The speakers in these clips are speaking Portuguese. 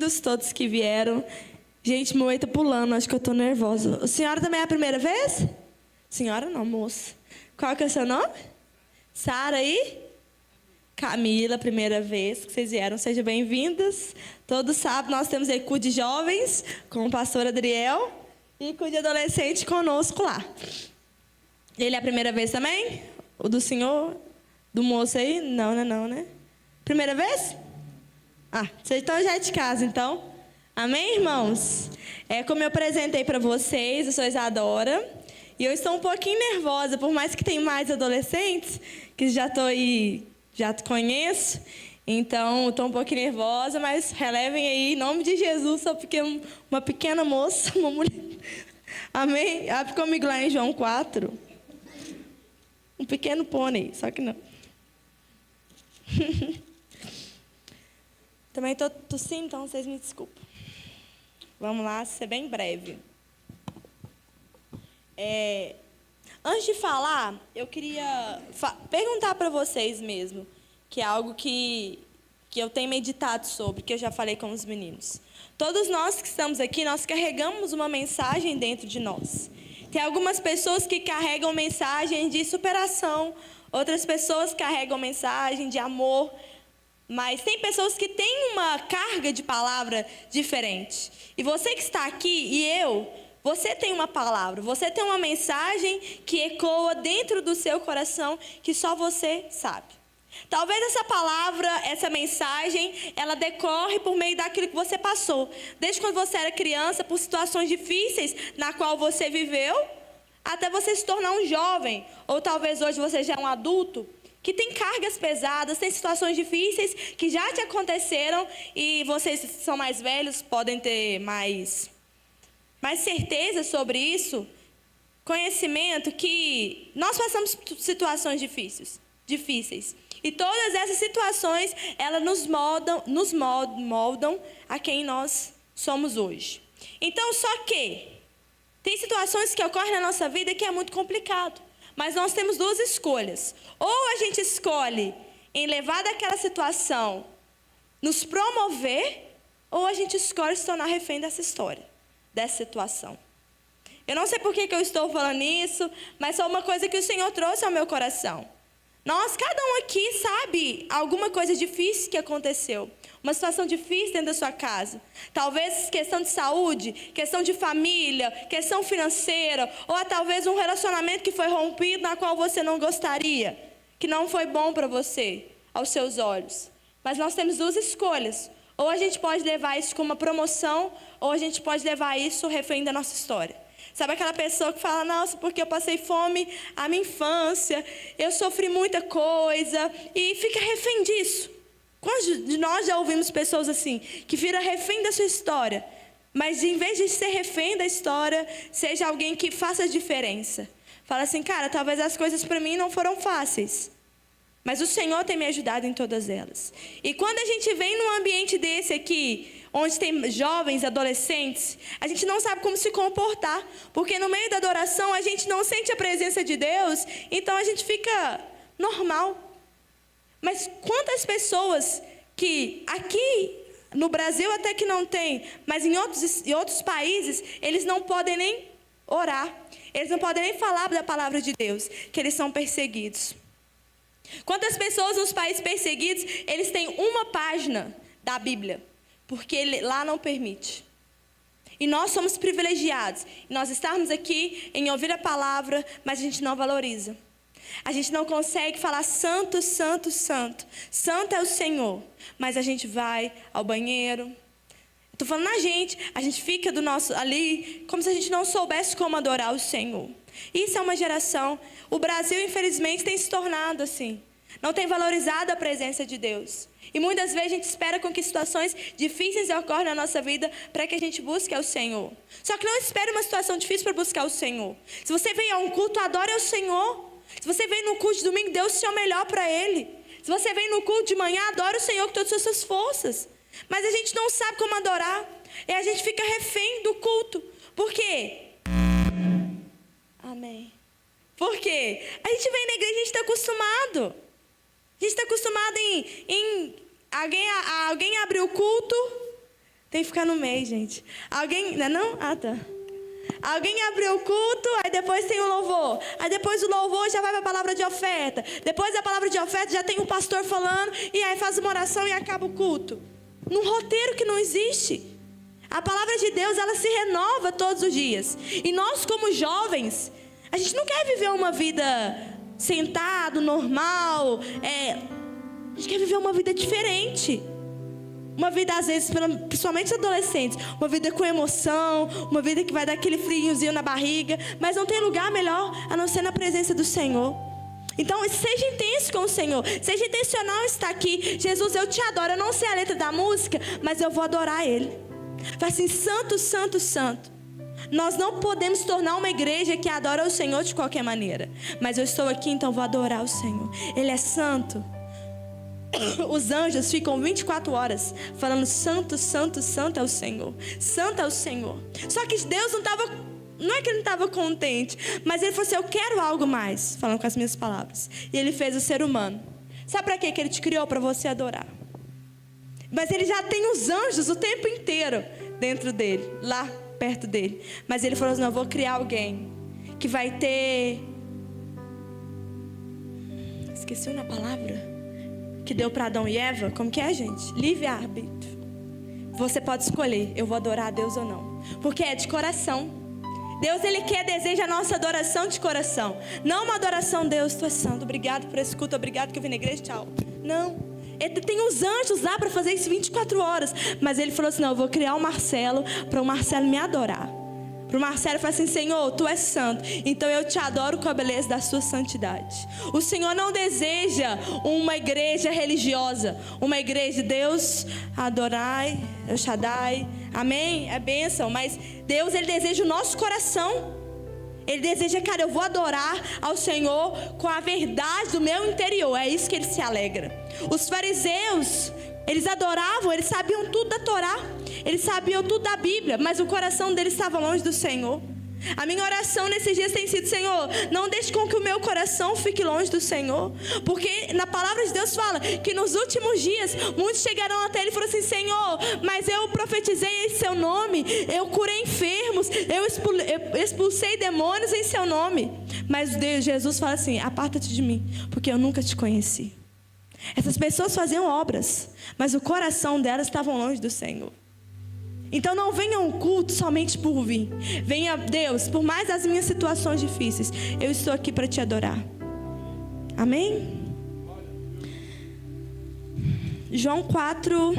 bem-vindos todos que vieram. Gente, meu oi tá pulando, acho que eu tô nervosa. A senhora também é a primeira vez? Senhora não, moça. Qual que é o seu nome? Sara e Camila, primeira vez que vocês vieram. Sejam bem-vindas. Todo sábado nós temos aí CU de jovens com o pastor Adriel e CU de adolescente conosco lá. Ele é a primeira vez também? O do senhor? Do moço aí? Não, né? Primeira vez? Vocês estão já de casa, então. Amém, irmãos? Como eu apresentei para vocês, eu sou Isadora. E eu estou um pouquinho nervosa, por mais que tenha mais adolescentes, que já estou aí, já conheço. Então, estou um pouquinho nervosa, mas relevem aí, em nome de Jesus, só porque uma pequena moça, uma mulher. Amém? Abre comigo lá em João 4. Um pequeno pônei, só que não. Também estou tossindo, então vocês me desculpem. Vamos lá, ser bem breve. Antes de falar, eu queria perguntar para vocês mesmo, que é algo que eu tenho meditado sobre, que eu já falei com os meninos. Todos nós que estamos aqui, nós carregamos uma mensagem dentro de nós. Tem algumas pessoas que carregam mensagem de superação, outras pessoas carregam mensagem de amor, mas tem pessoas que têm uma carga de palavra diferente. E você que está aqui você tem uma palavra, você tem uma mensagem que ecoa dentro do seu coração que só você sabe. Talvez essa palavra, essa mensagem, ela decorre por meio daquilo que você passou. Desde quando você era criança, por situações difíceis na qual você viveu, até você se tornar um jovem. Ou talvez hoje você já é um adulto, que tem cargas pesadas, tem situações difíceis que já te aconteceram e vocês que são mais velhos podem ter mais certeza sobre isso, conhecimento que nós passamos situações difíceis. E todas essas situações, elas nos moldam a quem nós somos hoje. Então, só que tem situações que ocorrem na nossa vida que é muito complicado. Mas nós temos duas escolhas. Ou a gente escolhe em levar daquela situação, nos promover, ou a gente escolhe se tornar refém dessa história, dessa situação. Eu não sei por que eu estou falando isso, mas foi uma coisa que o Senhor trouxe ao meu coração. Cada um aqui sabe alguma coisa difícil que aconteceu. Uma situação difícil dentro da sua casa. Talvez questão de saúde, questão de família, questão financeira. Ou talvez um relacionamento que foi rompido na qual você não gostaria. Que não foi bom para você, aos seus olhos. Mas nós temos duas escolhas. Ou a gente pode levar isso como uma promoção, ou a gente pode levar isso refém da nossa história. Sabe aquela pessoa que fala, nossa, porque eu passei fome a minha infância, eu sofri muita coisa, e fica refém disso. Quantos de nós já ouvimos pessoas assim, que viram refém da sua história, mas em vez de ser refém da história, seja alguém que faça a diferença. Fala assim, cara, talvez as coisas para mim não foram fáceis, mas o Senhor tem me ajudado em todas elas. E quando a gente vem num ambiente desse aqui, onde tem jovens, adolescentes, a gente não sabe como se comportar, porque no meio da adoração a gente não sente a presença de Deus, então a gente fica normal. Mas quantas pessoas que aqui no Brasil até que não tem, mas em outros países, eles não podem nem orar, eles não podem nem falar da palavra de Deus, que eles são perseguidos. Quantas pessoas nos países perseguidos, eles têm uma página da Bíblia, porque lá não permite. E nós somos privilegiados. Nós estamos aqui em ouvir a palavra, mas a gente não valoriza. A gente não consegue falar santo, santo, santo. Santo é o Senhor. Mas a gente vai ao banheiro. Estou falando na gente. A gente fica do nosso ali, como se a gente não soubesse como adorar o Senhor. Isso é uma geração. O Brasil, infelizmente, tem se tornado assim. Não tem valorizado a presença de Deus. E muitas vezes a gente espera com que situações difíceis ocorram na nossa vida para que a gente busque ao Senhor. Só que não espere uma situação difícil para buscar o Senhor. Se você vem a um culto, adore ao Senhor. Se você vem no culto de domingo, dê o seu melhor para Ele. Se você vem no culto de manhã, adore o Senhor com todas as suas forças. Mas a gente não sabe como adorar. E a gente fica refém do culto. Por quê? Amém. Por quê? A gente vem na igreja e a gente está acostumado. A gente está acostumado em alguém abrir o culto, Tem que ficar no meio, gente. Alguém... Não? Ah, tá. Alguém abriu o culto, aí depois tem o louvor. Aí depois do louvor já vai para a palavra de oferta. Depois da palavra de oferta já tem o pastor falando. E aí faz uma oração e acaba o culto. Num roteiro que não existe. A palavra de Deus, ela se renova todos os dias. E nós como jovens, a gente não quer viver uma vida sentado, normal. A gente quer viver uma vida diferente. Uma vida, às vezes, principalmente adolescentes, uma vida com emoção, uma vida que vai dar aquele friozinho na barriga, mas não tem lugar melhor a não ser na presença do Senhor. Então, seja intenso com o Senhor, seja intencional em estar aqui. Jesus, eu te adoro, eu não sei a letra da música, mas eu vou adorar Ele. Fala assim, santo, santo, santo. Nós não podemos tornar uma igreja que adora o Senhor de qualquer maneira, mas eu estou aqui, então vou adorar o Senhor. Ele é santo. Os anjos ficam 24 horas falando santo, santo, santo é o Senhor. Santo é o Senhor. Só que Deus não é que ele não estava contente, mas ele falou assim, eu quero algo mais, falando com as minhas palavras. E ele fez o ser humano. Sabe para quê que ele te criou? Para você adorar. Mas ele já tem os anjos o tempo inteiro dentro dele, lá perto dele. Mas ele falou assim, não, eu vou criar alguém que vai ter... Esqueci uma palavra que deu para Adão e Eva. Como que é, gente? Livre-arbítrio. Você pode escolher, eu vou adorar a Deus ou não. Porque é de coração. Deus, Ele deseja a nossa adoração de coração. Não uma adoração, Deus, Tu és santo, obrigado por esse culto, obrigado que eu vim na igreja, tchau. Não. Ele tem os anjos lá para fazer isso 24 horas. Mas Ele falou assim, não, eu vou criar um Marcelo para o Marcelo me adorar. Para o Marcelo falar assim, Senhor, Tu és santo, então eu te adoro com a beleza da sua santidade. O Senhor não deseja uma igreja religiosa, uma igreja de Deus, adorai, El Shaddai, amém, é bênção. Mas Deus, Ele deseja o nosso coração. Ele deseja, cara, eu vou adorar ao Senhor com a verdade do meu interior. É isso que Ele se alegra. Os fariseus, eles adoravam, eles sabiam tudo da Torá, eles sabiam tudo da Bíblia, mas o coração deles estava longe do Senhor. A minha oração nesses dias tem sido, Senhor, não deixe com que o meu coração fique longe do Senhor. Porque na palavra de Deus fala que nos últimos dias, muitos chegarão até Ele e falaram assim, Senhor, mas eu profetizei em Seu nome, eu curei enfermos, eu expulsei demônios em Seu nome. Mas Jesus fala assim, aparta-te de mim, porque eu nunca te conheci. Essas pessoas faziam obras, mas o coração delas estava longe do Senhor. Então não venha um culto somente por vir. Venha, Deus, por mais as minhas situações difíceis, eu estou aqui para te adorar. Amém? João 4,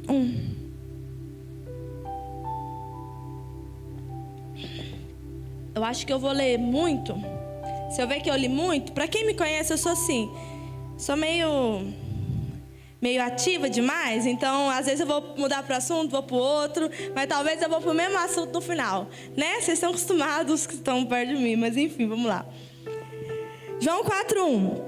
1. Eu acho que eu vou ler muito. Se eu ver que eu li muito, para quem me conhece, eu sou assim. Sou meio ativa demais, então às vezes eu vou mudar para o assunto, vou para o outro, mas talvez eu vou para o mesmo assunto no final, né? Vocês estão acostumados que estão perto de mim, mas enfim, vamos lá. João 4:1.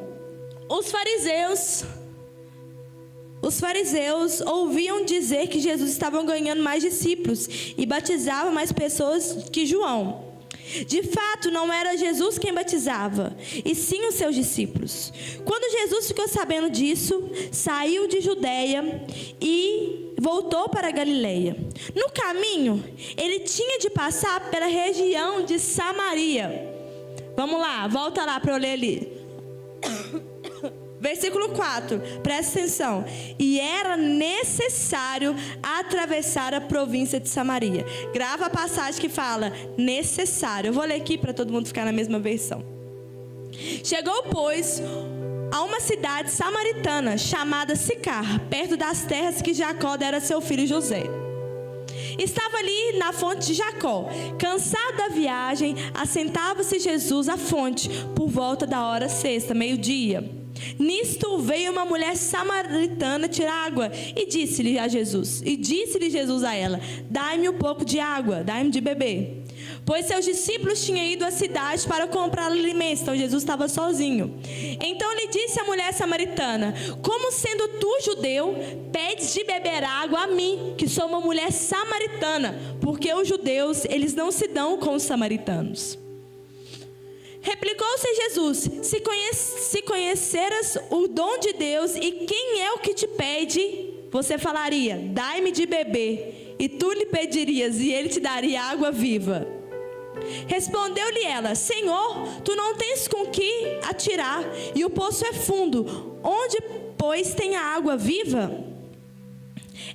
Os fariseus ouviam dizer que Jesus estava ganhando mais discípulos e batizava mais pessoas que João. De fato, não era Jesus quem batizava, e sim os seus discípulos. Quando Jesus ficou sabendo disso, saiu de Judeia e voltou para Galileia. No caminho, ele tinha de passar pela região de Samaria. Vamos lá, volta lá para eu ler ali. Versículo 4, presta atenção. E era necessário atravessar a província de Samaria. Grava a passagem que fala necessário. Eu vou ler aqui para todo mundo ficar na mesma versão. Chegou, pois, a uma cidade samaritana chamada Sicar, perto das terras que Jacó dera a seu filho José. Estava ali na fonte de Jacó. Cansado da viagem, assentava-se Jesus à fonte por volta da hora sexta, meio-dia. Nisto veio uma mulher samaritana tirar água e disse-lhe Jesus a ela: dai-me um pouco de água, dai-me de beber. Pois seus discípulos tinham ido à cidade para comprar alimentos, então Jesus estava sozinho. Então lhe disse a mulher samaritana: como sendo tu judeu, pedes de beber água a mim, que sou uma mulher samaritana? Porque os judeus, eles não se dão com os samaritanos. Replicou-se Jesus: se conheceras o dom de Deus e quem é o que te pede, você falaria: dai-me de beber, e tu lhe pedirias, e ele te daria água viva. Respondeu-lhe ela: Senhor, tu não tens com que atirar, e o poço é fundo. Onde, pois, tem a água viva?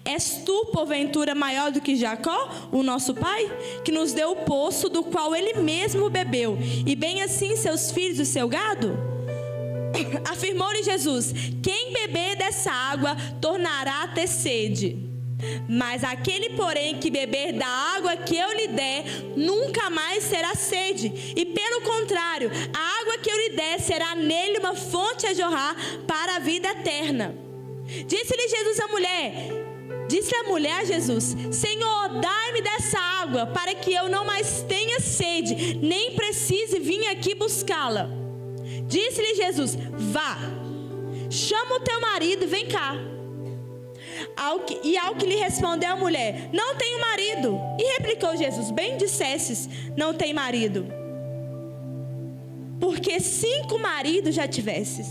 És tu, porventura, maior do que Jacó, o nosso pai, que nos deu o poço do qual ele mesmo bebeu, e bem assim seus filhos e seu gado? Afirmou-lhe Jesus: quem beber dessa água tornará a ter sede. Mas aquele, porém, que beber da água que eu lhe der, nunca mais terá sede. E pelo contrário, a água que eu lhe der será nele uma fonte a jorrar para a vida eterna. Disse-lhe a mulher a Jesus: Senhor, dai-me dessa água, para que eu não mais tenha sede, nem precise vir aqui buscá-la. Disse-lhe Jesus: vá, chama o teu marido e vem cá. Ao que lhe respondeu a mulher: não tenho marido. E replicou Jesus: bem dissestes, não tem marido, porque 5 maridos já tivesses,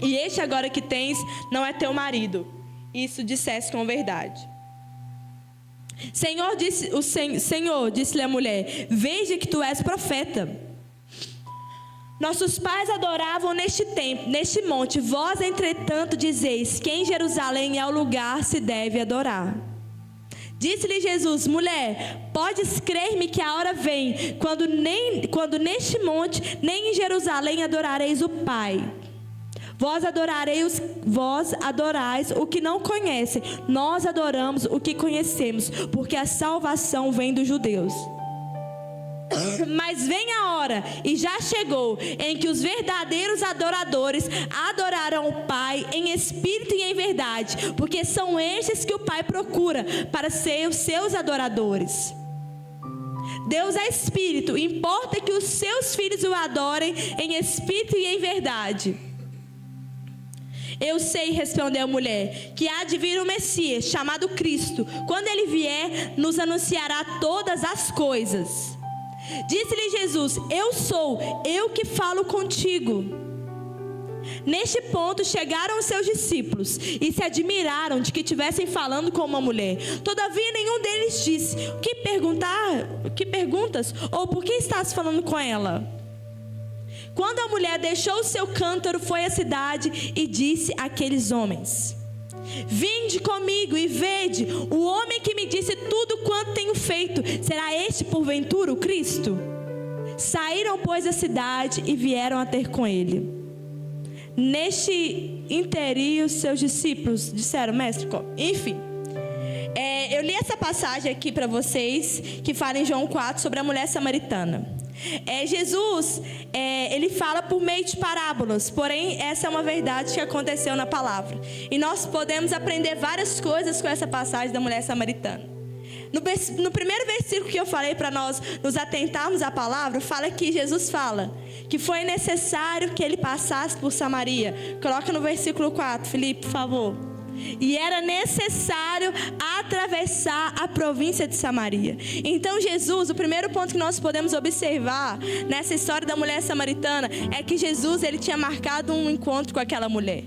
e este agora que tens não é teu marido. Isso disseste com verdade. Senhor, disse-lhe a mulher: veja que tu és profeta. Nossos pais adoravam neste monte. Vós, entretanto, dizeis que em Jerusalém é o lugar se deve adorar. Disse-lhe Jesus: mulher, podes crer-me que a hora vem, quando neste monte, nem em Jerusalém adorareis o Pai. Vós adorais o que não conhecem, nós adoramos o que conhecemos, porque a salvação vem dos judeus. Mas vem a hora, e já chegou, em que os verdadeiros adoradores adorarão o Pai em espírito e em verdade, porque são estes que o Pai procura para ser os seus adoradores. Deus é espírito, importa que os seus filhos o adorem em espírito e em verdade. Eu sei, respondeu a mulher, que há de vir o Messias, chamado Cristo. Quando ele vier, nos anunciará todas as coisas. Disse-lhe Jesus: eu que falo contigo. Neste ponto chegaram os seus discípulos e se admiraram de que estivessem falando com uma mulher. Todavia nenhum deles disse: o que perguntas? Ou por que estás falando com ela? Quando a mulher deixou o seu cântaro, foi à cidade e disse àqueles homens: vinde comigo e vede, o homem que me disse tudo quanto tenho feito, será este porventura o Cristo? Saíram, pois, da cidade e vieram a ter com ele. Neste interim, os seus discípulos disseram: mestre, enfim, eu li essa passagem aqui para vocês, que fala em João 4 sobre a mulher samaritana. Jesus, ele fala por meio de parábolas, porém essa é uma verdade que aconteceu na palavra, e nós podemos aprender várias coisas com essa passagem da mulher samaritana. No primeiro versículo que eu falei para nós nos atentarmos à palavra, fala que Jesus fala que foi necessário que ele passasse por Samaria. Coloca no versículo 4, Felipe, por favor. E era necessário atravessar a província de Samaria. Então Jesus, o primeiro ponto que nós podemos observar nessa história da mulher samaritana é que Jesus, ele tinha marcado um encontro com aquela mulher.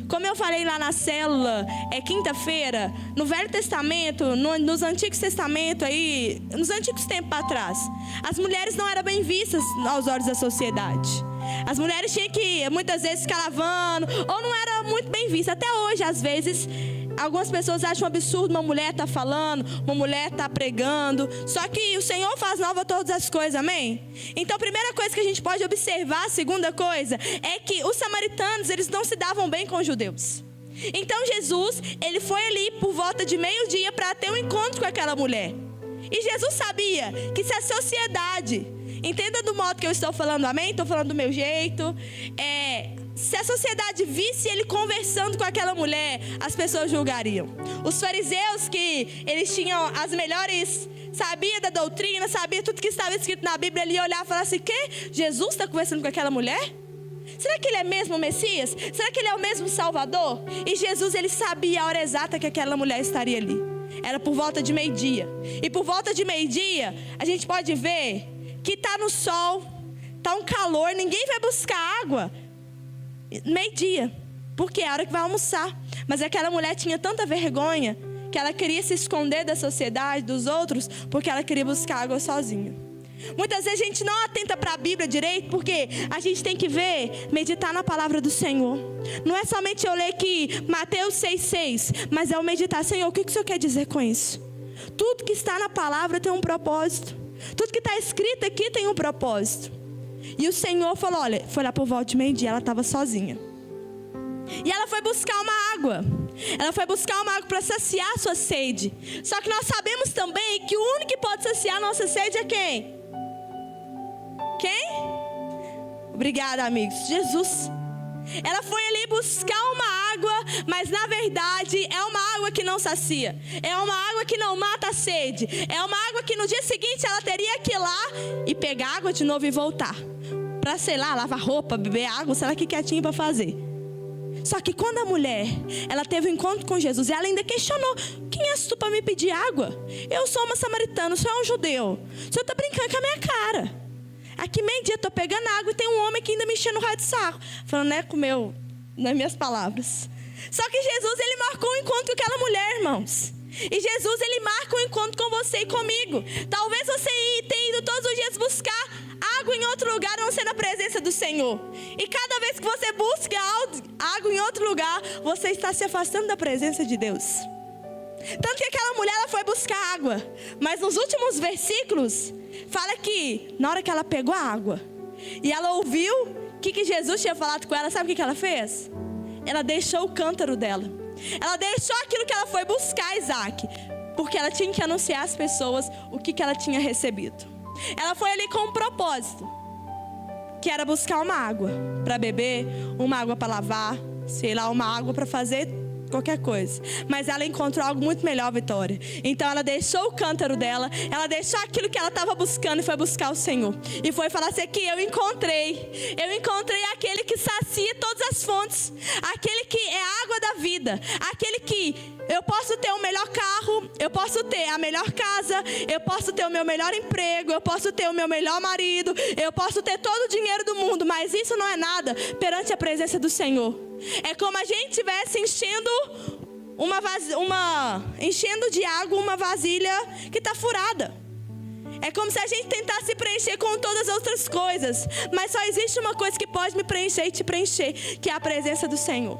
Como eu falei lá na célula, quinta-feira, no Velho Testamento, nos Antigos Testamentos aí, nos antigos tempos para trás, as mulheres não eram bem vistas aos olhos da sociedade. As mulheres tinham que, muitas vezes, ficar lavando, ou não era muito bem vista. Até hoje, às vezes, algumas pessoas acham um absurdo uma mulher estar falando, uma mulher estar pregando. Só que o Senhor faz nova todas as coisas, amém? Então, a primeira coisa que a gente pode observar, a segunda coisa, é que os samaritanos, eles não se davam bem com os judeus. Então, Jesus, ele foi ali por volta de meio-dia para ter um encontro com aquela mulher. E Jesus sabia que se a sociedade... Entenda do modo que eu estou falando, amém? Estou falando do meu jeito. Se a sociedade visse ele conversando com aquela mulher, as pessoas julgariam. Os fariseus, que eles tinham as melhores, sabia da doutrina, sabia tudo que estava escrito na Bíblia, ele ia olhar e falar assim: que? Jesus está conversando com aquela mulher? Será que ele é mesmo o Messias? Será que ele é o mesmo Salvador? E Jesus, ele sabia a hora exata que aquela mulher estaria ali. Era por volta de meio-dia. E por volta de meio-dia, a gente pode ver que está no sol, está um calor, ninguém vai buscar água meio-dia, porque é a hora que vai almoçar. Mas aquela mulher tinha tanta vergonha que ela queria se esconder da sociedade, dos outros, porque ela queria buscar água sozinha. Muitas vezes a gente não atenta para a Bíblia direito, porque a gente tem que ver, meditar na palavra do Senhor. Não é somente eu ler aqui Mateus 6,6, mas é eu meditar, Senhor, o que o Senhor quer dizer com isso? Tudo que está na palavra tem um propósito. Tudo que está escrito aqui tem um propósito. E o Senhor falou, olha, foi lá por volta de meio-dia, ela estava sozinha. E ela foi buscar uma água. Ela foi buscar uma água para saciar a sua sede. Só que nós sabemos também que o único que pode saciar a nossa sede é quem? Quem? Obrigada, amigos. Jesus. Ela foi ali buscar uma água, mas na verdade é uma água que não sacia. É uma água que não mata a sede. É uma água que no dia seguinte ela teria que ir lá e pegar água de novo e voltar. Para, sei lá, lavar roupa, beber água, sei lá o que ela tinha para fazer. Só que quando a mulher, ela teve um encontro com Jesus, ela ainda questionou, quem és tu para me pedir água? Eu sou uma samaritana, o senhor é um judeu. O senhor está brincando com a minha cara. Aqui meio-dia, estou pegando água e tem um homem que ainda me enchendo o raio de sarro. Falando, né, com nas minhas palavras. Só que Jesus, ele marcou um encontro com aquela mulher, irmãos. E Jesus, ele marca um encontro com você e comigo. Talvez você tenha ido todos os dias buscar água em outro lugar, a não ser na presença do Senhor. E cada vez que você busca água em outro lugar, você está se afastando da presença de Deus. Tanto que aquela mulher, ela foi buscar água. Mas nos últimos versículos, fala que na hora que ela pegou a água e ela ouviu o que Jesus tinha falado com ela, sabe o que ela fez? Ela deixou o cântaro dela. Ela deixou aquilo que ela foi buscar, Isaac, porque ela tinha que anunciar às pessoas o que ela tinha recebido. Ela foi ali com um propósito, que era buscar uma água para beber, uma água para lavar, sei lá, uma água para fazer qualquer coisa. Mas ela encontrou algo muito melhor, Vitória. Então ela deixou o cântaro dela, ela deixou aquilo que ela estava buscando e foi buscar o Senhor. E foi falar assim, aqui eu encontrei aquele que sacia todas as fontes, aquele que é a água da vida, aquele que eu posso ter o melhor carro, eu posso ter a melhor casa, eu posso ter o meu melhor emprego, eu posso ter o meu melhor marido, eu posso ter todo o dinheiro do mundo, mas isso não é nada perante a presença do Senhor. É como a gente estivesse enchendo enchendo de água uma vasilha que está furada. É como se a gente tentasse preencher com todas as outras coisas, mas só existe uma coisa que pode me preencher e te preencher, que é a presença do Senhor.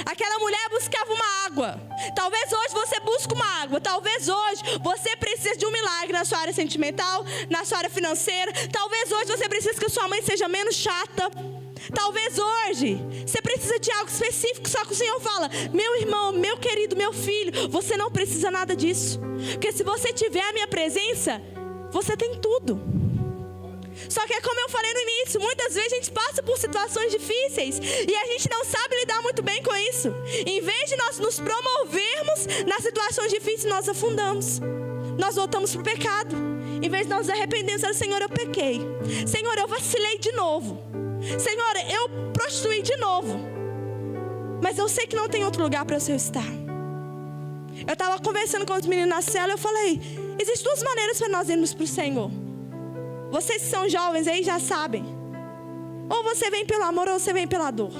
Aquela mulher buscava uma água. Talvez hoje você busque uma água. Talvez hoje você precise de um milagre na sua área sentimental, na sua área financeira. Talvez hoje você precise que a sua mãe seja menos chata. Talvez hoje você precisa de algo específico. Só que o Senhor fala, meu irmão, meu querido, meu filho, você não precisa nada disso. Porque se você tiver a minha presença, você tem tudo. Só que é como eu falei no início, muitas vezes a gente passa por situações difíceis e a gente não sabe lidar muito bem com isso. Em vez de nós nos promovermos nas situações difíceis, nós afundamos. Nós voltamos para o pecado. Em vez de nós nos arrependermos, Senhor, eu pequei. Senhor, eu vacilei de novo. Senhor, eu prostituí de novo. Mas eu sei que não tem outro lugar para eu estar. Eu estava conversando com os meninos na cela, eu falei, existem duas maneiras para nós irmos para o Senhor. Vocês que são jovens aí já sabem. Ou você vem pelo amor ou você vem pela dor.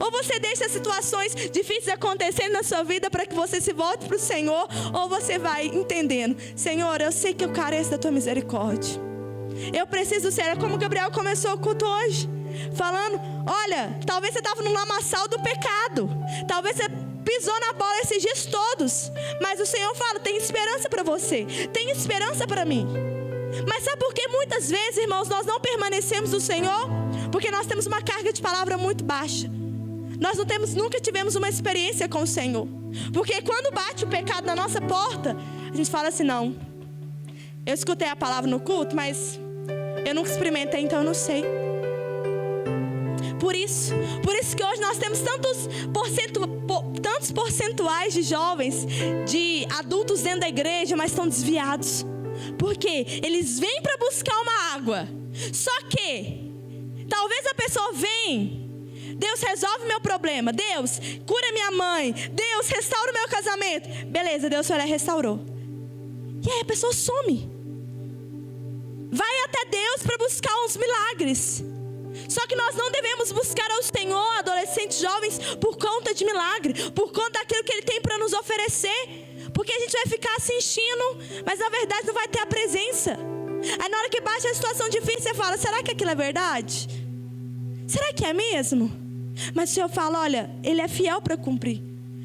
Ou você deixa situações difíceis acontecerem na sua vida para que você se volte para o Senhor. Ou você vai entendendo, Senhor, eu sei que eu careço da tua misericórdia. Eu preciso ser, é como o Gabriel começou o culto hoje. Falando, olha, talvez você estava no lamaçal do pecado. Talvez você pisou na bola esses dias todos. Mas o Senhor fala, tem esperança para você. Tem esperança para mim. Mas sabe por que muitas vezes, irmãos, nós não permanecemos no Senhor? Porque nós temos uma carga de palavra muito baixa. Nós nunca tivemos uma experiência com o Senhor. Porque quando bate o pecado na nossa porta, a gente fala assim, não, eu escutei a palavra no culto, mas eu nunca experimentei, então eu não sei. Por isso que hoje nós temos tantos percentuais de jovens, de adultos dentro da igreja, mas estão desviados. Porque eles vêm para buscar uma água. Só que talvez a pessoa vem, Deus resolve meu problema, Deus cura minha mãe, Deus restaura o meu casamento. Beleza, Deus foi lá e restaurou. E aí a pessoa some. Vai até Deus para buscar uns milagres. Só que nós não devemos buscar ao Senhor, adolescentes, jovens, por conta de milagre, por conta daquilo que Ele tem para nos oferecer. Porque a gente vai ficar assistindo, mas na verdade não vai ter a presença. Aí na hora que baixa a situação difícil, você fala, será que aquilo é verdade? Será que é mesmo? Mas o Senhor fala, olha, Ele é fiel para cumprir.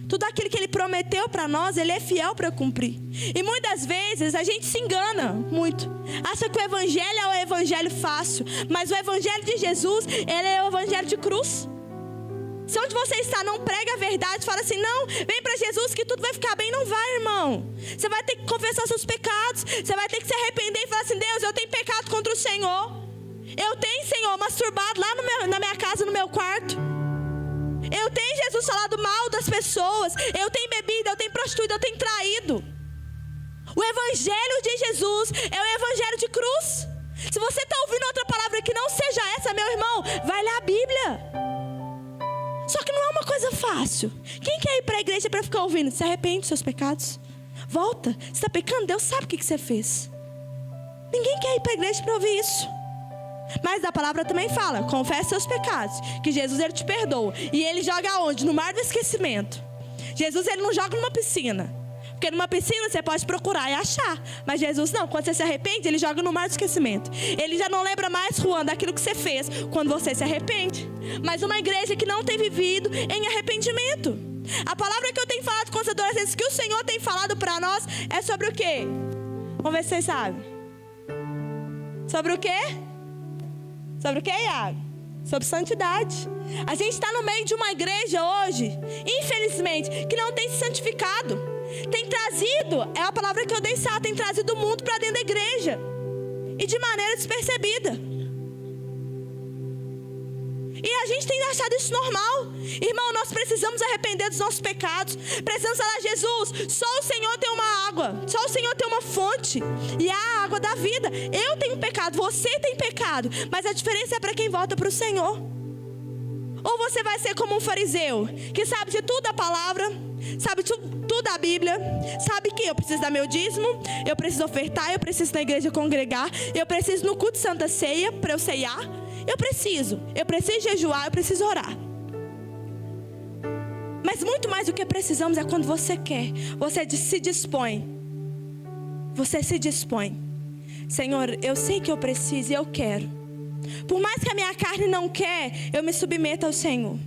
Tudo aquilo que Ele prometeu para nós, Ele é fiel para cumprir. E muitas vezes a gente se engana muito. Acha que o Evangelho é o Evangelho fácil. Mas o Evangelho de Jesus, ele é o Evangelho de cruz. Se onde você está não prega a verdade, fala assim, não, vem para Jesus que tudo vai ficar bem. Não vai, irmão. Você vai ter que confessar seus pecados. Você vai ter que se arrepender e falar assim, Deus, eu tenho pecado contra o Senhor. Eu tenho, Senhor, masturbado lá na minha casa, no meu quarto. Eu tenho, Jesus, falado mal das pessoas. Eu tenho bebido, eu tenho prostituído, eu tenho traído. O Evangelho de Jesus é o Evangelho de cruz. Se você está ouvindo outra palavra que não seja essa, meu irmão, vai ler a Bíblia. Só que não é uma coisa fácil. Quem quer ir para a igreja para ficar ouvindo? Se arrepende dos seus pecados. Volta. Você está pecando? Deus sabe o que você fez. Ninguém quer ir para a igreja para ouvir isso. Mas a palavra também fala, confessa seus pecados, que Jesus ele te perdoa. E ele joga onde? No mar do esquecimento. Jesus ele não joga numa piscina. Porque numa piscina você pode procurar e achar. Mas Jesus não, quando você se arrepende, ele joga no mar do esquecimento. Ele já não lembra mais, Juan, daquilo que você fez quando você se arrepende. Mas uma igreja que não tem vivido em arrependimento. A palavra que eu tenho falado com os adolescentes, que o Senhor tem falado para nós, é sobre o quê? Vamos ver se vocês sabem. Sobre o quê? Sobre o que, Iago? Sobre santidade. A gente está no meio de uma igreja hoje, infelizmente, que não tem se santificado. Tem trazido, é a palavra que eu dei, tem trazido o mundo para dentro da igreja. E de maneira despercebida. E a gente tem achado isso normal. Irmão, nós precisamos arrepender dos nossos pecados. Precisamos falar, Jesus, só o Senhor tem uma água. Só o Senhor tem uma fonte. E é a água da vida. Eu tenho pecado, você tem pecado. Mas a diferença é para quem volta para o Senhor. Ou você vai ser como um fariseu, que sabe de tudo a palavra, sabe tudo a Bíblia, sabe que eu preciso dar meu dízimo, eu preciso ofertar, eu preciso na igreja congregar, eu preciso no culto de Santa Ceia para eu ceiar. Eu preciso jejuar, eu preciso orar. Mas muito mais do que precisamos é quando você quer. Você se dispõe. Você se dispõe. Senhor, eu sei que eu preciso e eu quero. Por mais que a minha carne não quer, eu me submeto ao Senhor.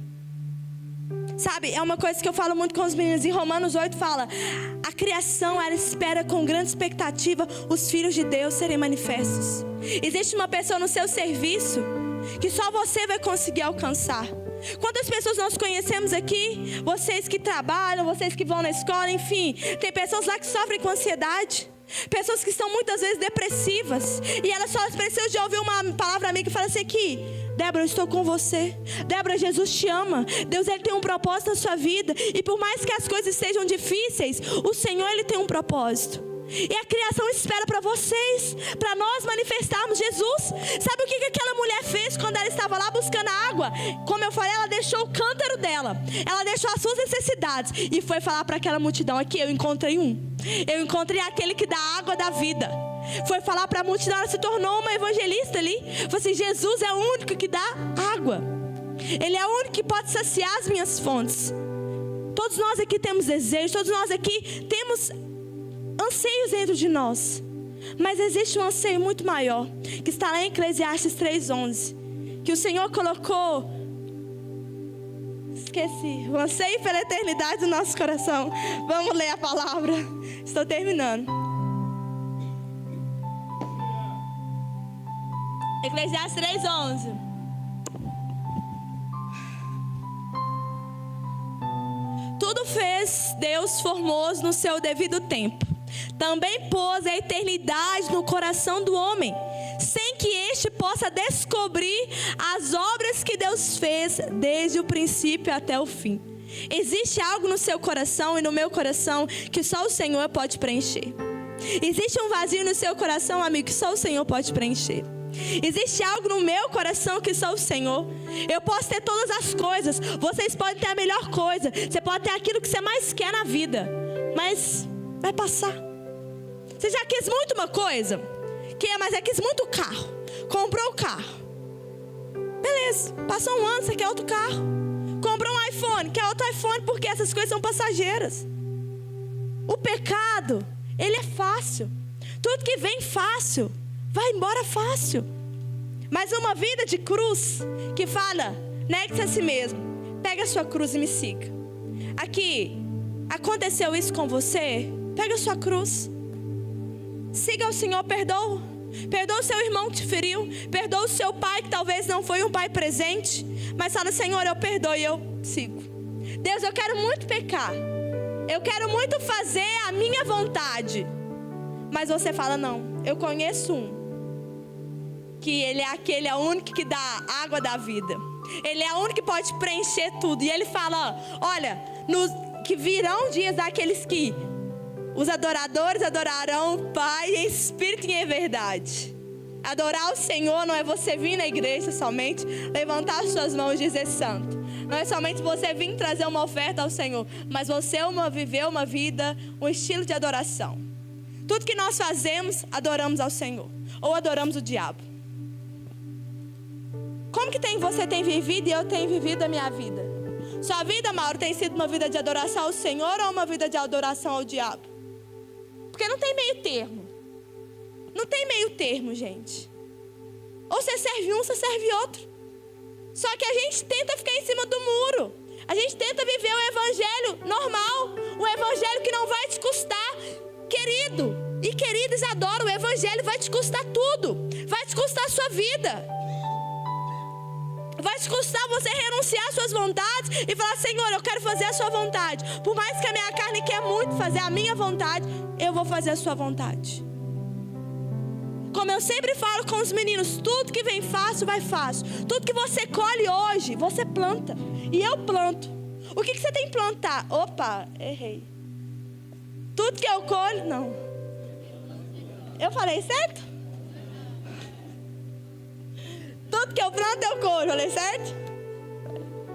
Sabe, é uma coisa que eu falo muito com os meninos. Em Romanos 8 fala, a criação ela espera com grande expectativa os filhos de Deus serem manifestos. Existe uma pessoa no seu serviço que só você vai conseguir alcançar. Quantas pessoas nós conhecemos aqui? Vocês que trabalham, vocês que vão na escola, enfim. Tem pessoas lá que sofrem com ansiedade. Pessoas que estão muitas vezes depressivas. E elas só precisam de ouvir uma palavra amiga que fala assim aqui: Débora, eu estou com você. Débora, Jesus te ama. Deus ele tem um propósito na sua vida. E por mais que as coisas sejam difíceis, o Senhor ele tem um propósito. E a criação espera para vocês, para nós manifestarmos Jesus. Sabe o que aquela mulher fez quando ela estava lá buscando a água? Como eu falei, ela deixou o cântaro dela, ela deixou as suas necessidades e foi falar para aquela multidão aqui: eu encontrei eu encontrei aquele que dá a água da vida. Foi falar para a multidão, ela se tornou uma evangelista ali. Falou assim: Jesus é o único que dá água. Ele é o único que pode saciar as minhas fontes. Todos nós aqui temos desejos, todos nós aqui temos anseios dentro de nós. Mas existe um anseio muito maior, que está lá em Eclesiastes 3:11, que o Senhor colocou, esqueci, o anseio pela eternidade do nosso coração. Vamos ler a palavra, estou terminando. Eclesiastes 3:11. Tudo fez Deus formoso no seu devido tempo. Também pôs a eternidade no coração do homem, sem que este possa descobrir as obras que Deus fez desde o princípio até o fim. Existe algo no seu coração e no meu coração que só o Senhor pode preencher. Existe um vazio no seu coração, amigo, que só o Senhor pode preencher. Existe algo no meu coração que só o Senhor. Eu posso ter todas as coisas, vocês podem ter a melhor coisa, você pode ter aquilo que você mais quer na vida, mas vai passar. Você já quis muito uma coisa? Mas quis muito o carro. Comprou o carro. Beleza, passou um ano, você quer outro carro. Comprou um iPhone, quer outro iPhone, porque essas coisas são passageiras. O pecado, ele é fácil. Tudo que vem fácil, vai embora fácil. Mas uma vida de cruz, que fala, negue-se a si mesmo, pega a sua cruz e me siga. Aqui, aconteceu isso com você? Pega a sua cruz. Siga o Senhor, perdoa. Perdoa o seu irmão que te feriu. Perdoa o seu pai, que talvez não foi um pai presente. Mas fala, Senhor, eu perdoo e eu sigo. Deus, eu quero muito pecar. Eu quero muito fazer a minha vontade. Mas você fala, não, eu conheço um. Que ele é aquele, é o único que dá a água da vida. Ele é o único que pode preencher tudo. E ele fala, olha, que virão dias daqueles que os adoradores adorarão o Pai em espírito e em verdade. Adorar o Senhor não é você vir na igreja somente, levantar as suas mãos e dizer santo. Não é somente você vir trazer uma oferta ao Senhor, mas você viver uma vida, um estilo de adoração. Tudo que nós fazemos, adoramos ao Senhor. Ou adoramos o diabo. Como que você tem vivido e eu tenho vivido a minha vida? Sua vida, Mauro, tem sido uma vida de adoração ao Senhor ou uma vida de adoração ao diabo? Porque não tem meio termo. Não tem meio termo, gente. Ou você serve um, você serve outro. Só que a gente tenta ficar em cima do muro. A gente tenta viver o evangelho normal. O evangelho que não vai te custar. Querido e queridas, adoro. O evangelho vai te custar tudo. Vai te custar a sua vida. Vai te custar você renunciar às suas vontades e falar, Senhor, eu quero fazer a sua vontade. Por mais que a minha carne quer muito fazer a minha vontade, eu vou fazer a sua vontade. Como eu sempre falo com os meninos, tudo que vem fácil, vai fácil. Tudo que você colhe hoje, você planta. E eu planto. O que você tem que plantar? Opa, errei. Tudo que eu colho, não. Eu falei certo? Tudo que eu planto, eu colho, falei certo?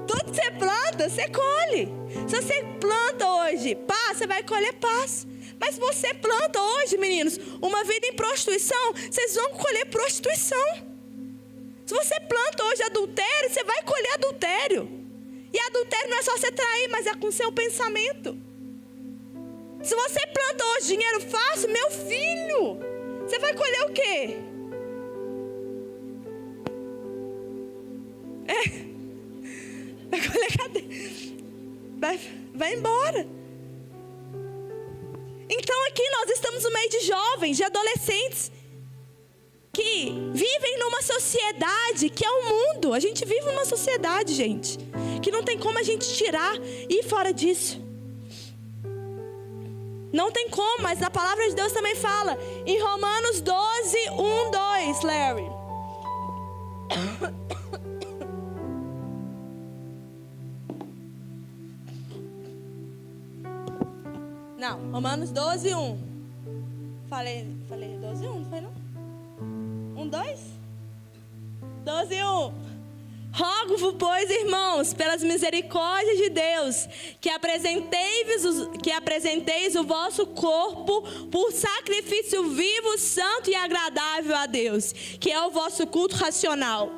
Tudo que você planta, você colhe. Se você planta hoje paz, você vai colher paz. Mas se você planta hoje, meninos, uma vida em prostituição, vocês vão colher prostituição. Se você planta hoje adultério, você vai colher adultério. E adultério não é só você trair, mas é com seu pensamento. Se você planta hoje dinheiro fácil, meu filho, você vai colher o quê? Vai colher cadê? Vai embora. Então aqui nós estamos no meio de jovens, de adolescentes que vivem numa sociedade que é o mundo. A gente vive numa sociedade, gente, que não tem como a gente tirar e ir fora disso. Não tem como, mas na palavra de Deus também fala. Em Romanos 12, 1, 2, Larry. Não, Romanos 12, 1. Falei 12, 1, não foi não? 1, 2? 12, 1. Rogo-vos, pois, irmãos, pelas misericórdias de Deus, que apresenteis o vosso corpo por sacrifício vivo, santo e agradável a Deus, que é o vosso culto racional.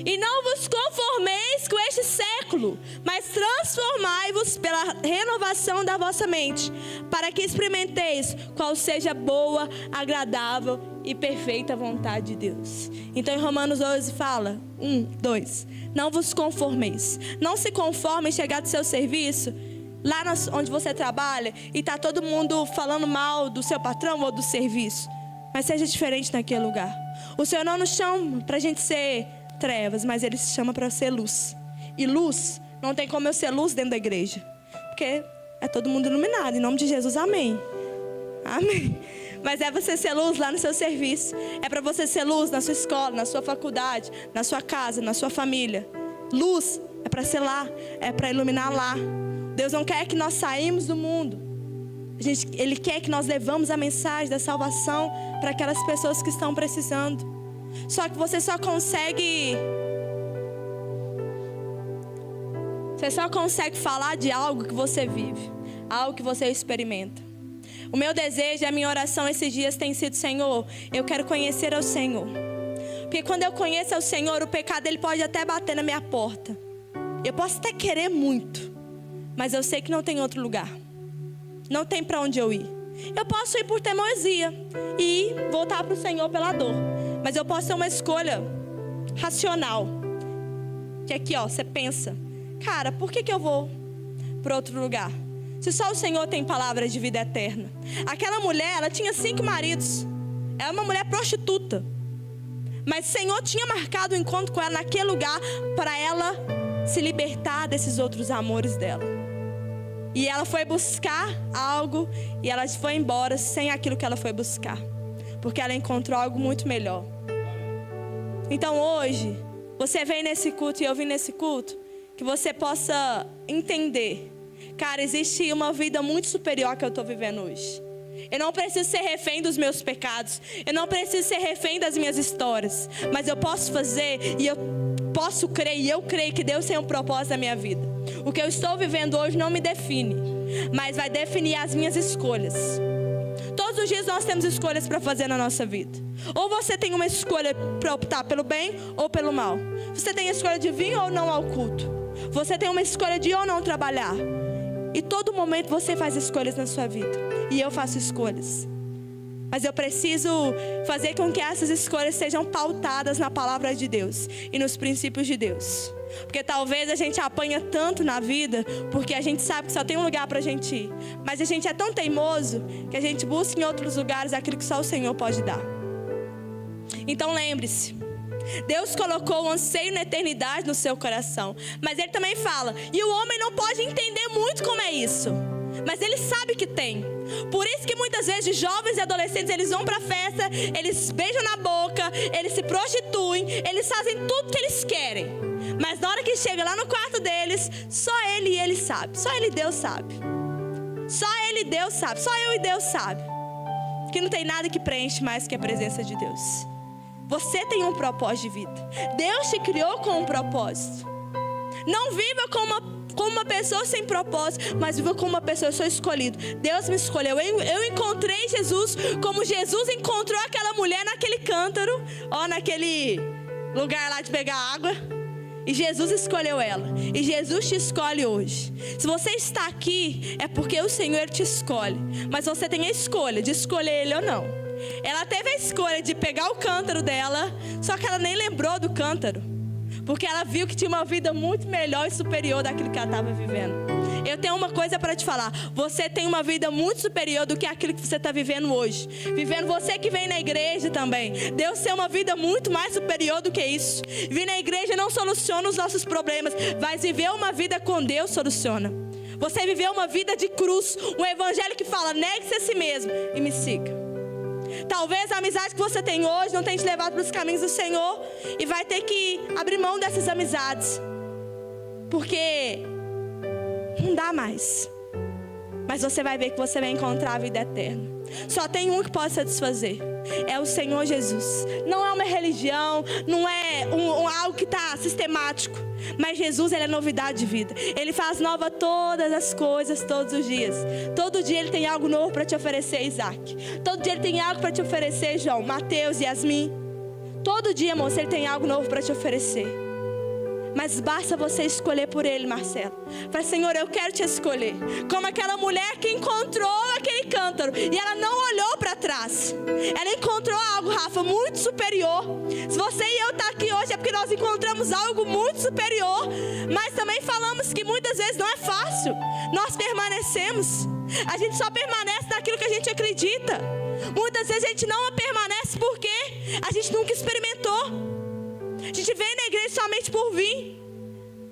E não vos conformeis com este século, mas transformai-vos pela renovação da vossa mente, para que experimenteis qual seja a boa, agradável e perfeita vontade de Deus. Então em Romanos 12 fala, 1, 2, não vos conformeis. Não se conformem em chegar do seu serviço, lá onde você trabalha, e está todo mundo falando mal do seu patrão ou do serviço. Mas seja diferente naquele lugar. O Senhor não nos chama para a gente ser trevas, mas Ele se chama para ser luz. E luz, não tem como eu ser luz dentro da igreja, porque é todo mundo iluminado. Em nome de Jesus, amém. Amém. Mas é você ser luz lá no seu serviço. É para você ser luz na sua escola, na sua faculdade, na sua casa, na sua família. Luz é para ser lá, é para iluminar lá. Deus não quer que nós saímos do mundo. Ele quer que nós levamos a mensagem da salvação para aquelas pessoas que estão precisando. Só que você só consegue falar de algo que você vive, algo que você experimenta. O meu desejo, a minha oração esses dias tem sido, Senhor, eu quero conhecer ao Senhor. Porque quando eu conheço o Senhor, o pecado ele pode até bater na minha porta. Eu posso até querer muito, mas eu sei que não tem outro lugar. Não tem para onde eu ir. Eu posso ir por teimosia e voltar para o Senhor pela dor. Mas eu posso ter uma escolha racional. Que aqui, ó, você pensa, cara, por que eu vou para outro lugar? Se só o Senhor tem palavras de vida eterna. Aquela mulher, ela tinha 5 maridos. Ela é uma mulher prostituta. Mas o Senhor tinha marcado um encontro com ela naquele lugar para ela se libertar desses outros amores dela. E ela foi buscar algo e ela foi embora sem aquilo que ela foi buscar. Porque ela encontrou algo muito melhor. Então hoje, você vem nesse culto e eu vim nesse culto, que você possa entender, cara, existe uma vida muito superior que eu estou vivendo hoje. Eu não preciso ser refém dos meus pecados. Eu não preciso ser refém das minhas histórias. Mas eu posso fazer e eu posso crer. E eu creio que Deus tem um propósito na minha vida. O que eu estou vivendo hoje não me define, mas vai definir as minhas escolhas. Todos os dias nós temos escolhas para fazer na nossa vida. Ou você tem uma escolha para optar pelo bem ou pelo mal. Você tem a escolha de vir ou não ao culto. Você tem uma escolha de ir ou não trabalhar. E todo momento você faz escolhas na sua vida. E eu faço escolhas. Mas eu preciso fazer com que essas escolhas sejam pautadas na palavra de Deus e nos princípios de Deus. Porque talvez a gente apanha tanto na vida porque a gente sabe que só tem um lugar para a gente ir. Mas a gente é tão teimoso que a gente busca em outros lugares aquilo que só o Senhor pode dar. Então lembre-se, Deus colocou o anseio na eternidade no seu coração. Mas Ele também fala, e o homem não pode entender muito como é isso, mas ele sabe que tem. Por isso que muitas vezes jovens e adolescentes, eles vão para a festa, eles beijam na boca, eles se prostituem, eles fazem tudo que eles querem. Mas na hora que chega lá no quarto deles, só ele e ele sabe. Só ele e Deus sabe. Só ele e Deus sabe. Só eu e Deus sabe. Que não tem nada que preenche mais que a presença de Deus. Você tem um propósito de vida. Deus te criou com um propósito. Não viva como uma pessoa sem propósito, mas viva como uma pessoa. Eu sou escolhido. Deus me escolheu. Eu encontrei Jesus como Jesus encontrou aquela mulher naquele cântaro, ó, naquele lugar lá de pegar água. E Jesus escolheu ela. E Jesus te escolhe hoje. Se você está aqui, é porque o Senhor te escolhe. Mas você tem a escolha de escolher Ele ou não. Ela teve a escolha de pegar o cântaro dela, só que ela nem lembrou do cântaro, porque ela viu que tinha uma vida muito melhor e superior daquilo que ela estava vivendo. Eu tenho uma coisa para te falar. Você tem uma vida muito superior do que aquilo que você está vivendo hoje. Vivendo, você que vem na igreja também. Deus tem uma vida muito mais superior do que isso. Vir na igreja não soluciona os nossos problemas, mas viver uma vida com Deus soluciona. Você viveu uma vida de cruz, um evangelho que fala, negue-se a si mesmo e me siga. Talvez a amizade que você tem hoje não tenha te levado para os caminhos do Senhor e vai ter que abrir mão dessas amizades, porque não dá mais. Mas você vai ver que você vai encontrar a vida eterna. Só tem um que pode satisfazer, é o Senhor Jesus. Não é uma religião, não é algo que está sistemático, mas Jesus, Ele é novidade de vida. Ele faz nova todas as coisas, todos os dias. Todo dia Ele tem algo novo para te oferecer, Isaac. Todo dia Ele tem algo para te oferecer, João, Mateus, Yasmin. Todo dia, moça, Ele tem algo novo para te oferecer. Mas basta você escolher por Ele, Marcelo. Fala, Senhor, eu quero te escolher. Como aquela mulher que encontrou aquele cântaro e ela não olhou para trás. Ela encontrou algo, Rafa, muito superior. Se você e eu estamos aqui hoje é porque nós encontramos algo muito superior. Mas também falamos que muitas vezes não é fácil. Nós permanecemos. A gente só permanece naquilo que a gente acredita. Muitas vezes a gente não permanece porque a gente nunca experimentou. A gente vem na igreja somente por vir.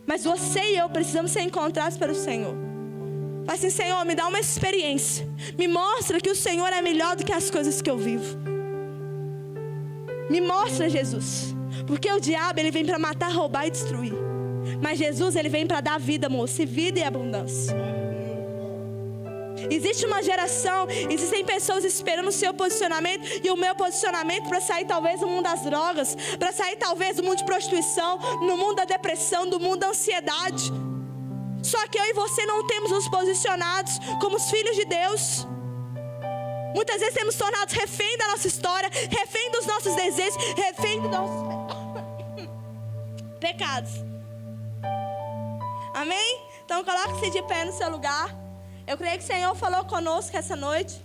Mas você e eu precisamos ser encontrados pelo Senhor. Fala assim, Senhor, me dá uma experiência. Me mostra que o Senhor é melhor do que as coisas que eu vivo. Me mostra, Jesus. Porque o diabo, ele vem para matar, roubar e destruir. Mas Jesus, ele vem para dar vida, moço, e vida e abundância. Existe uma geração, existem pessoas esperando o seu posicionamento e o meu posicionamento para sair talvez do mundo das drogas, para sair talvez do mundo de prostituição, no mundo da depressão, do mundo da ansiedade. Só que eu e você não temos nos posicionados como os filhos de Deus. Muitas vezes temos tornado refém da nossa história, refém dos nossos desejos, refém dos nossos pecados. Amém? Então coloque-se de pé no seu lugar. Eu creio que o Senhor falou conosco essa noite.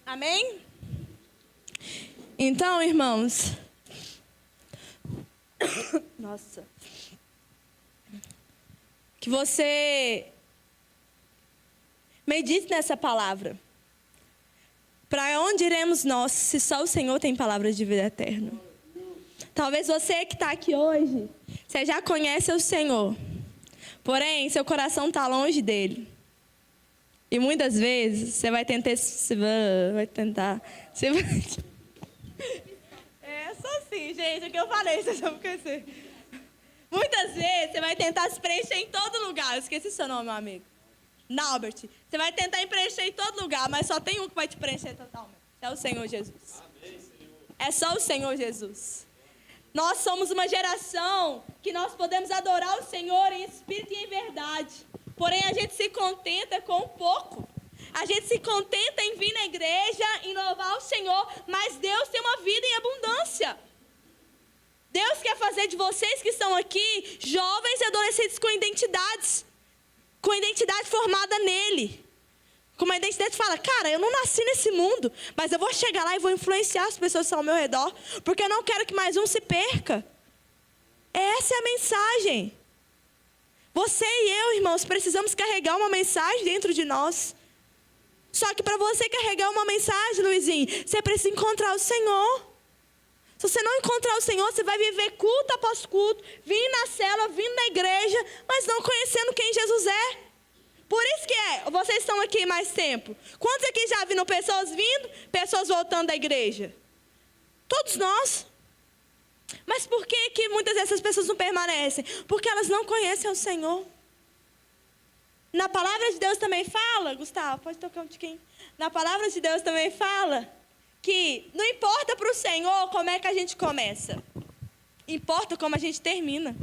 Amém? Então, irmãos. Nossa. Que você medite nessa palavra. Para onde iremos nós, se só o Senhor tem palavras de vida eterna? Talvez você que está aqui hoje, você já conhece o Senhor. Porém, seu coração está longe dele. E muitas vezes você vai tentar. É só assim, gente, o que eu falei, vocês vão conhecer. Muitas vezes você vai tentar se preencher em todo lugar. Eu esqueci seu nome, meu amigo. Naubert. Você vai tentar preencher em todo lugar, mas só tem um que vai te preencher totalmente. É o Senhor Jesus. Amém, Senhor. É só o Senhor Jesus. Nós somos uma geração que nós podemos adorar o Senhor em espírito e em verdade. Porém, a gente se contenta com pouco. A gente se contenta em vir na igreja, em louvar o Senhor, mas Deus tem uma vida em abundância. Deus quer fazer de vocês que estão aqui, jovens e adolescentes com identidade formada nele. Com uma identidade que fala, cara, eu não nasci nesse mundo, mas eu vou chegar lá e vou influenciar as pessoas que estão ao meu redor, porque eu não quero que mais um se perca. Essa é a mensagem. Você e eu, irmãos, precisamos carregar uma mensagem dentro de nós. Só que para você carregar uma mensagem, Luizinho, você precisa encontrar o Senhor. Se você não encontrar o Senhor, você vai viver culto após culto, vindo na célula, vindo na igreja, mas não conhecendo quem Jesus é. Por isso que vocês estão aqui mais tempo. Quantos aqui já viram pessoas vindo, pessoas voltando da igreja? Todos nós. Mas por que muitas dessas pessoas não permanecem? Porque elas não conhecem o Senhor. Na palavra de Deus também fala, Gustavo, pode tocar um tiquinho. Na palavra de Deus também fala que não importa para o Senhor como é que a gente começa. Importa como a gente termina.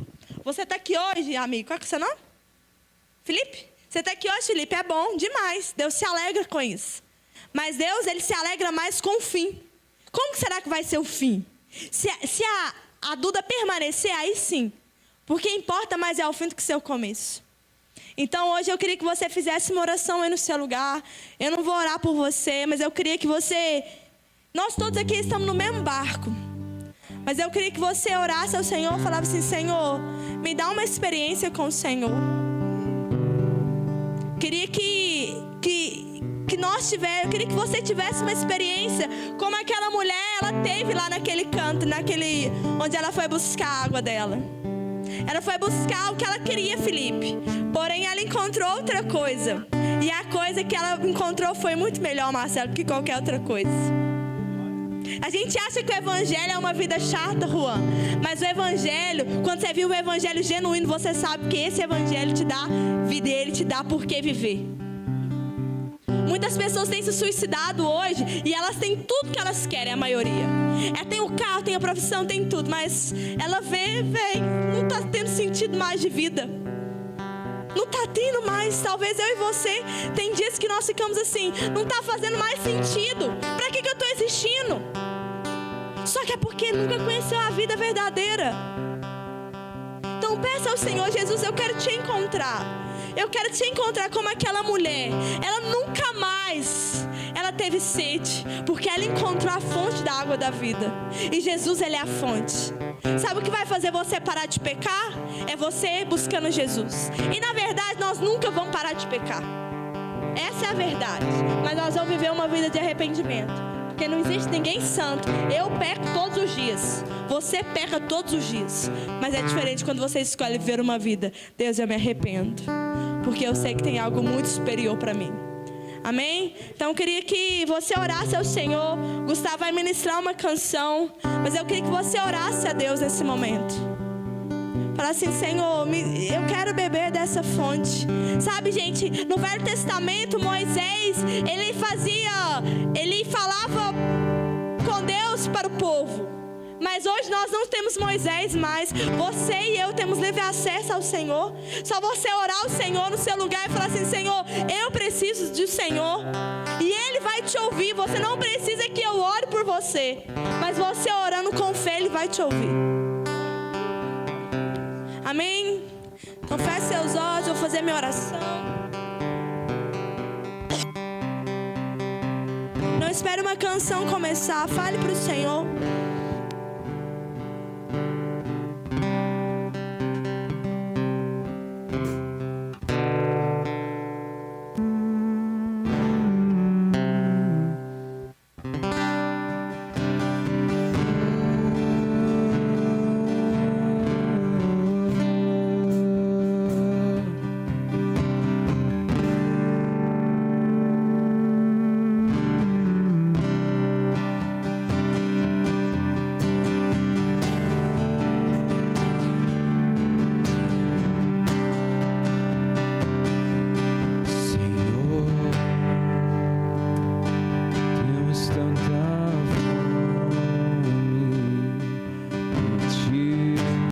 Você está aqui hoje, amigo, qual é o seu nome? Felipe? Você está aqui hoje, Felipe, é bom demais. Deus se alegra com isso. Mas Deus, ele se alegra mais com o fim. Como será que vai ser o fim? Se a Duda permanecer, aí sim. Porque importa mais é o fim do que o seu começo. Então hoje eu queria que você fizesse uma oração aí no seu lugar. Eu não vou orar por você, mas eu queria que você... Nós todos aqui estamos no mesmo barco. Mas eu queria que você orasse ao Senhor e falava assim, Senhor, me dá uma experiência com o Senhor. Queria eu queria que você tivesse uma experiência como aquela mulher, ela teve lá naquele canto, onde ela foi buscar a água dela. Ela foi buscar o que ela queria, Felipe. Porém, ela encontrou outra coisa. E a coisa que ela encontrou foi muito melhor, Marcelo, que qualquer outra coisa. A gente acha que o evangelho é uma vida chata, Juan. Mas o evangelho, quando você vive o evangelho genuíno, você sabe que esse evangelho te dá vida, ele te dá por que viver. Muitas pessoas têm se suicidado hoje e elas têm tudo que elas querem, a maioria. Tem o carro, tem a profissão, tem tudo, mas ela não está tendo sentido mais de vida. Não está tendo mais. Talvez eu e você, tem dias que nós ficamos assim, não está fazendo mais sentido. Para que eu estou existindo? Só que é porque nunca conheceu a vida verdadeira. Então peça ao Senhor, Jesus, eu quero te encontrar. Eu quero te encontrar como aquela mulher. Ela nunca mais teve sede, porque ela encontrou a fonte da água da vida. E Jesus, ele é a fonte. Sabe o que vai fazer você parar de pecar? É você buscando Jesus. E na verdade nós nunca vamos parar de pecar. Essa é a verdade. Mas nós vamos viver uma vida de arrependimento. Porque não existe ninguém santo. Eu peco todos os dias. Você peca todos os dias. Mas é diferente quando você escolhe viver uma vida. Deus, eu me arrependo. Porque eu sei que tem algo muito superior para mim. Amém? Então eu queria que você orasse ao Senhor. Gustavo vai ministrar uma canção. Mas eu queria que você orasse a Deus nesse momento. Fala assim, Senhor, eu quero beber dessa fonte. Sabe, gente, no Velho Testamento, Moisés, ele falava povo. Mas hoje nós não temos Moisés mais. Você e eu temos livre acesso ao Senhor. Só você orar ao Senhor no seu lugar e falar assim: Senhor, eu preciso do Senhor. E Ele vai te ouvir. Você não precisa que eu ore por você, mas você orando com fé, Ele vai te ouvir. Amém? Então feche seus olhos, eu vou fazer minha oração. Não espere uma canção começar. Fale para o Senhor.